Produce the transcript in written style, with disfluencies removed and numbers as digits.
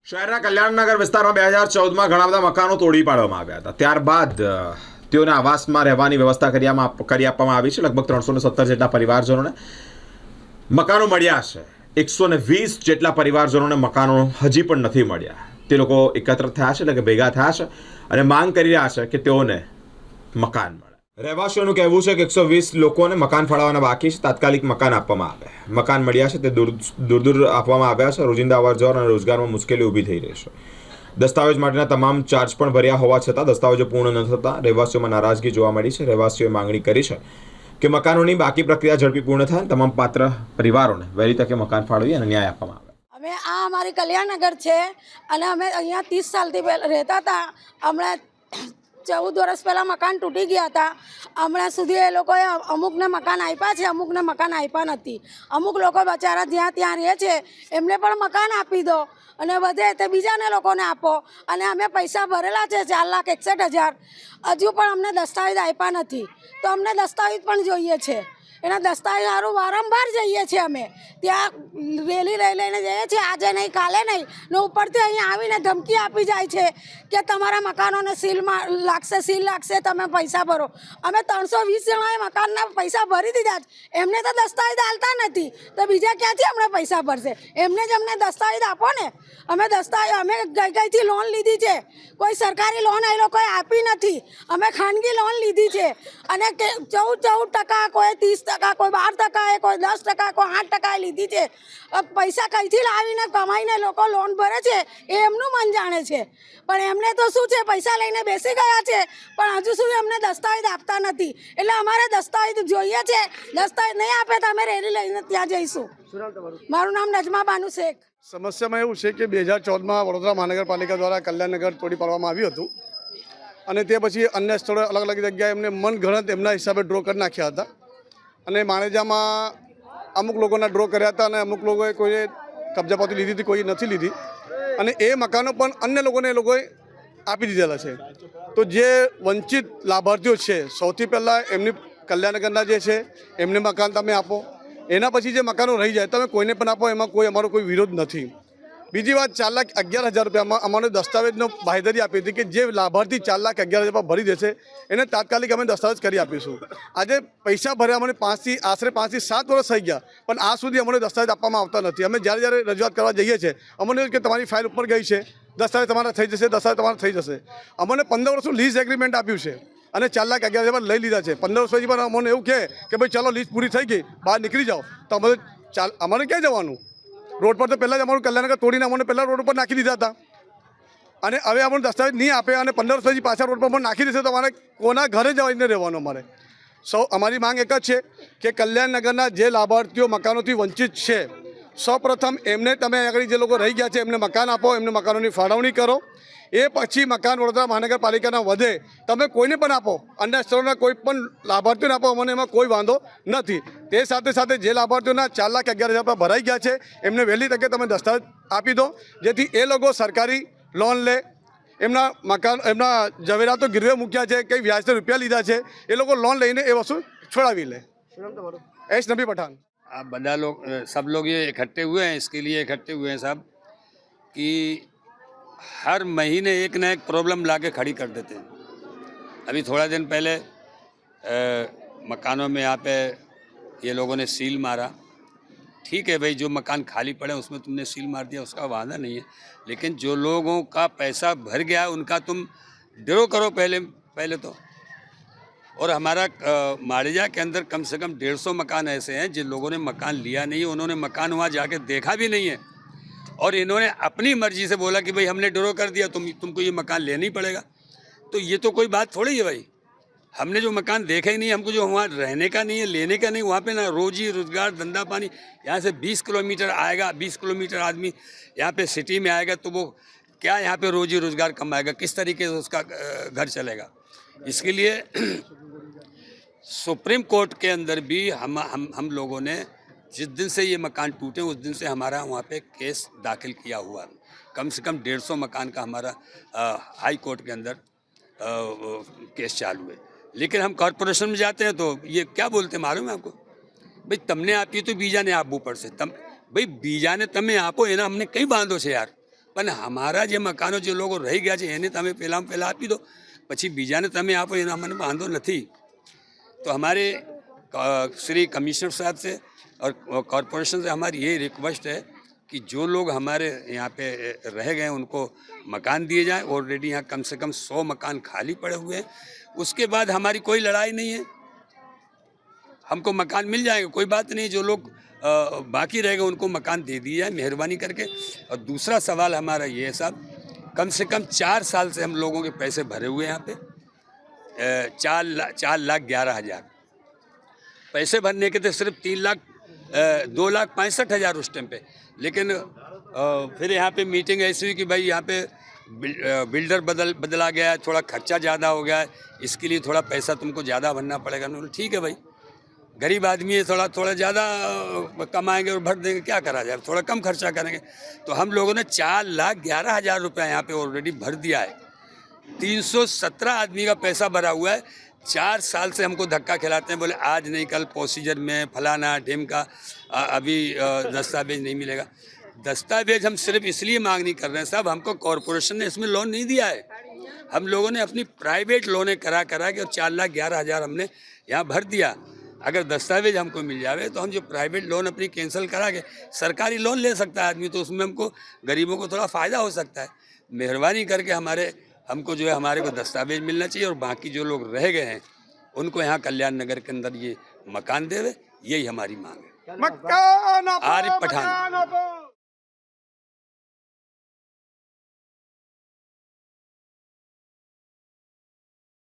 શહેરના કલ્યાણનગર વિસ્તારમાં 2014માં ઘણા બધા મકાનો તોડી પાડવામાં આવ્યા હતા. ત્યારબાદ તેઓને આવાસમાં રહેવાની વ્યવસ્થા કરી આપવામાં આવી છે. લગભગ 317 જેટલા પરિવારજનોને મકાનો મળ્યા છે. 120 જેટલા પરિવારજનોને મકાનો હજી પણ નથી મળ્યા. તે લોકો એકત્ર થયા છે, એટલે કે ભેગા થયા છે અને માંગ કરી રહ્યા છે કે તેઓને મકાન મળે. રહેવાસીઓનું કહેવું છે કે 120 લોકોને મકાન ફાળવવાના બાકી છે. તાત્કાલિક મકાન આપવામાં આવે. મકાન મળ્યા છે તે દૂર આપવામાં આવ્યા છે. રોજિંદા અવરજવર અને રોજગારમાં મુશ્કેલી ઊભી થઈ રહી છે. દસ્તાવેજ માટેના તમામ ચાર્જ પણ ભર્યા હોવા છતાં દસ્તાવેજો પૂર્ણ ન થતા રહેવાસીઓમાં નારાજગી જોવા મળી છે. રહેવાસીઓએ માંગણી કરી છે કે મકાનોની બાકી પ્રક્રિયા ઝડપી પૂર્ણ થાય અને તમામ પાત્ર પરિવારોને વહેલી તકે મકાન ફાળવી અને ન્યાય આપવામાં આવે. અમે આ અમારી કલ્યાણનગર છે અને અમે અહીંયા 30 સાલથી રહેતા હતા. હમણાં 14 વર્ષ પહેલાં મકાન તૂટી ગયા હતા. હમણાં સુધી એ લોકોએ અમુકને મકાન આપ્યા છે, અમુકને મકાન આપ્યા નથી. અમુક લોકો બચારા જ્યાં ત્યાં રહે છે એમને પણ મકાન આપી દો અને વધે તે બીજાને લોકોને આપો. અને અમે પૈસા ભરેલા છે 4,61,000. હજુ પણ અમને દસ્તાવેજ આપ્યા નથી. તો અમને દસ્તાવેજ પણ જોઈએ છે. એના દસ્તાવેજ સારું વારંવાર જઈએ છીએ. અમે ત્યાં રેલી લઈને જઈએ છીએ, આજે નહીં કાલે નહીં. ને ઉપરથી અહીંયા આવીને ધમકી આપી જાય છે કે તમારા મકાનોને સીલ લાગશે, તમે પૈસા ભરો. અમે 320 જણાએ મકાનના પૈસા ભરી દીધા છે. એમને તો દસ્તાવેજ આલતા નથી, તો બીજા ક્યાંથી અમને પૈસા ભરશે? એમને જ અમને દસ્તાવેજ આપો ને. અમે ગઈથી લોન લીધી છે. કોઈ સરકારી લોન એ લોકોએ આપી નથી. અમે ખાનગી લોન લીધી છે અને 14%, કોઈ 30%, કોઈ 12%, કોઈ 10%, કોઈ 8% લીધી છે. પૈસા કઈથી લાવીને કમાઈને લોકો લોન ભરે છે એ એમનું મન જાણે છે. પણ એમને તો શું છે, પૈસા લઈને બેસી ગયા છે પણ હજુ સુધી અમને દસ્તાવેજ આપતા નથી. એટલે અમારે દસ્તાવેજ જોઈએ છે. દસ્તાવેજ નહીં આપે તો અમે રેલી લઈને ત્યાં જઈશું. મારું નામ નજમા બાનુ શેખ. સમસ્યામાં એવું છે કે 2014માં વડોદરા મહાનગરપાલિકા દ્વારા કલ્યાણનગર તોડી પાડવામાં આવ્યું હતું અને તે પછી અન્ય સ્થળોએ અલગ અલગ જગ્યાએ એમને મનગણત એમના હિસાબે ડ્રો કરી નાખ્યા હતા. અને માણેજામાં અમુક લોકોના ડ્રો કર્યા હતા અને અમુક લોકોએ કોઈએ કબજાપાતી લીધી હતી, કોઈ નથી લીધી. અને એ મકાનો પણ અન્ય લોકોને એ લોકોએ આપી દીધેલા છે. તો જે વંચિત લાભાર્થીઓ છે, સૌથી પહેલાં એમની કલ્યાણનગરના જે છે એમને મકાન તમે આપો. એના પછી જે મકાનો રહી જાય તમે કોઈને પણ આપો, એમાં અમારો કોઈ વિરોધ નથી. બીજી વાત, 4,11,000 રૂપિયામાં અમારે દસ્તાવેજનો બાંહેધરી આપી હતી કે જે લાભાર્થી 4,11,000 ભરી દેશે એને તાત્કાલિક અમે દસ્તાવેજ કરી આપીશું. આજે પૈસા ભર્યા અમને આશરે 5 થી 7 વર્ષ થઈ ગયા પણ આ સુધી અમને દસ્તાવેજ આપવામાં આવતા નથી. અમે જ્યારે રજૂઆત કરવા જઈએ છીએ અમને કે તમારી ફાઇલ ઉપર ગઈ છે, દસ્તાવેજ તમારા થઈ જશે, દસ્તાવેજ તમારા થઈ જશે. અમને 15 વર્ષનું લીઝ એગ્રીમેન્ટ આપ્યું છે અને 4,11,000 લઈ લીધા છે. 15 વર્ષ પછી પણ અમને એવું કહે કે ભાઈ ચાલો લીઝ પૂરી થઈ ગઈ, બહાર નીકળી જાઓ. તો અમારે ક્યાં જવાનું? રોડ પર તો પહેલાં જ અમારું કલ્યાણનગર તોડીને અમને પહેલાં રોડ ઉપર નાખી દીધા હતા અને હવે અમને દસ્તાવેજ નહીં આપે અને 15 વર્ષ પછી પાછા રોડ પર પણ નાખી દેશે તો અમારે કોના ઘરે જઈને રહેવાનું? અમારી માંગ એક જ છે કે કલ્યાણનગરના જે લાભાર્થીઓ મકાનોથી વંચિત છે, સૌપ્રથમ એમને તમે આગળ જે લોકો રહી ગયા છે એમને મકાન આપો, એમને મકાનોની ફાળવણી કરો. એ પછી મકાન વડોદરા મહાનગરપાલિકાના વધે તમે કોઈને પણ આપો, અન્ય સ્થળોના કોઈ પણ લાભાર્થીઓને આપો, અમને એમાં કોઈ વાંધો નથી. તે સાથે સાથે જે લાભાર્થીઓના 4,11,000 ભરાઈ ગયા છે એમને વહેલી તકે તમે દસ્તાવેજ આપી દો, જેથી એ લોકો સરકારી લોન લે. એમના જવેરાતો ગીરવે મૂક્યા છે, કંઈ વ્યાજથી રૂપિયા લીધા છે, એ લોકો લોન લઈને એ વસ્તુ છોડાવી લે. એસ નબી પઠાણ. आप बड़ा लोग सब लोग ये इकट्ठे हुए हैं, इसके लिए इकट्ठे हुए हैं साहब कि हर महीने एक ना एक प्रॉब्लम लाके खड़ी कर देते हैं. अभी थोड़ा दिन पहले मकानों में यहाँ पे ये लोगों ने सील मारा. ठीक है भाई, जो मकान खाली पड़े उसमें तुमने सील मार दिया, उसका वादा नहीं है. लेकिन जो लोगों का पैसा भर गया उनका तुम ड्रो करो पहले तो. और हमारा माड़ेजा के अंदर कम से कम 150 मकान ऐसे हैं जिन लोगों ने मकान लिया नहीं है, उन्होंने मकान वहाँ जाके देखा भी नहीं है और इन्होंने अपनी मर्जी से बोला कि भाई हमने ड्रो कर दिया, तुमको ये मकान लेना ही पड़ेगा. तो ये तो कोई बात थोड़ी है भाई. हमने जो मकान देखा ही नहीं, हमको जो वहाँ रहने का नहीं है, लेने का नहीं, वहाँ पे ना रोजी रोजगार धंधा पानी. यहाँ से 20 किलोमीटर आएगा, 20 किलोमीटर आदमी यहाँ पे सिटी में आएगा तो वो क्या यहाँ पे रोजी रोजगार कमाएगा, किस तरीके से उसका घर चलेगा? इसके लिए सुप्रीम कोर्ट के अंदर भी हम लोगों ने जिस दिन से ये मकान टूटे उस दिन से हमारा वहाँ पे केस दाखिल किया हुआ. कम से कम 150 मकान का हमारा हाई कोर्ट के अंदर केस चालू है. लेकिन हम कॉरपोरेशन में जाते हैं तो ये क्या बोलते हैं मालूम है आपको? भाई तमने आपी तो बीजा ने आप ऊपर से भाई बीजा ने तमें आपो एना हमने कई बांधो छे यार. પણ અમારા જે મકાનો જે લોકો રહી ગયા છે એને તમે પહેલાં આપી દો, પછી બીજાને તમે આપો એનો મને વાંધો નથી। तो हमारे श्री कमिश्नर साहब से और कॉरपोरेशन से हमारी ये रिक्वेस्ट है कि जो लोग हमारे यहाँ पे रह गए उनको मकान दिए जाएं। ऑलरेडी यहाँ कम से कम 100 मकान खाली पड़े हुए हैं। उसके बाद हमारी कोई लड़ाई नहीं है, हमको मकान मिल जाएगा, कोई बात नहीं। जो लोग बाकी रह गए उनको मकान दे दिया जाए मेहरबानी करके। और दूसरा सवाल हमारा ये है साहब, कम से कम 4 साल से हम लोगों के पैसे भरे हुए हैं यहाँ पे, 4,11,000 पैसे भरने के थे, सिर्फ 2,65,000 उस टाइम पे। लेकिन फिर यहाँ पे मीटिंग ऐसी हुई कि भाई यहाँ पे बिल्डर बदला गया है, थोड़ा खर्चा ज़्यादा हो गया है, इसके लिए थोड़ा पैसा तुमको ज़्यादा भरना पड़ेगा। उन्होंने ठीक है भाई, गरीब आदमी है, थोड़ा ज़्यादा कमाएंगे और भर देंगे, क्या करा जाए, थोड़ा कम खर्चा करेंगे। तो हम लोगों ने 4,11,000 रुपया यहाँ पे ऑलरेडी भर दिया है। 317 आदमी का पैसा भरा हुआ है। 4 साल से हमको धक्का खिलाते हैं, बोले आज नहीं कल प्रोसीजर में फलाना ढिमका, अभी दस्तावेज नहीं मिलेगा। दस्तावेज हम सिर्फ इसलिए मांग नहीं कर रहे हैं साहब, हमको कॉरपोरेशन ने इसमें लोन नहीं दिया है। हम लोगों ने अपनी प्राइवेट लोनें करा के और 4,11,000 हमने यहाँ भर दिया। अगर दस्तावेज हमको मिल जावे तो हम जो प्राइवेट लोन अपनी कैंसिल करा के सरकारी लोन ले सकता है आदमी, तो उसमें हमको गरीबों को थोड़ा फ़ायदा हो सकता है। मेहरबानी करके हमको जो है हमारे को दस्तावेज मिलना चाहिए, और बाकी जो लोग रह गए हैं उनको यहाँ कल्याण नगर के अंदर ये मकान देवे, यही हमारी मांग है। मकान आरिफ पठान।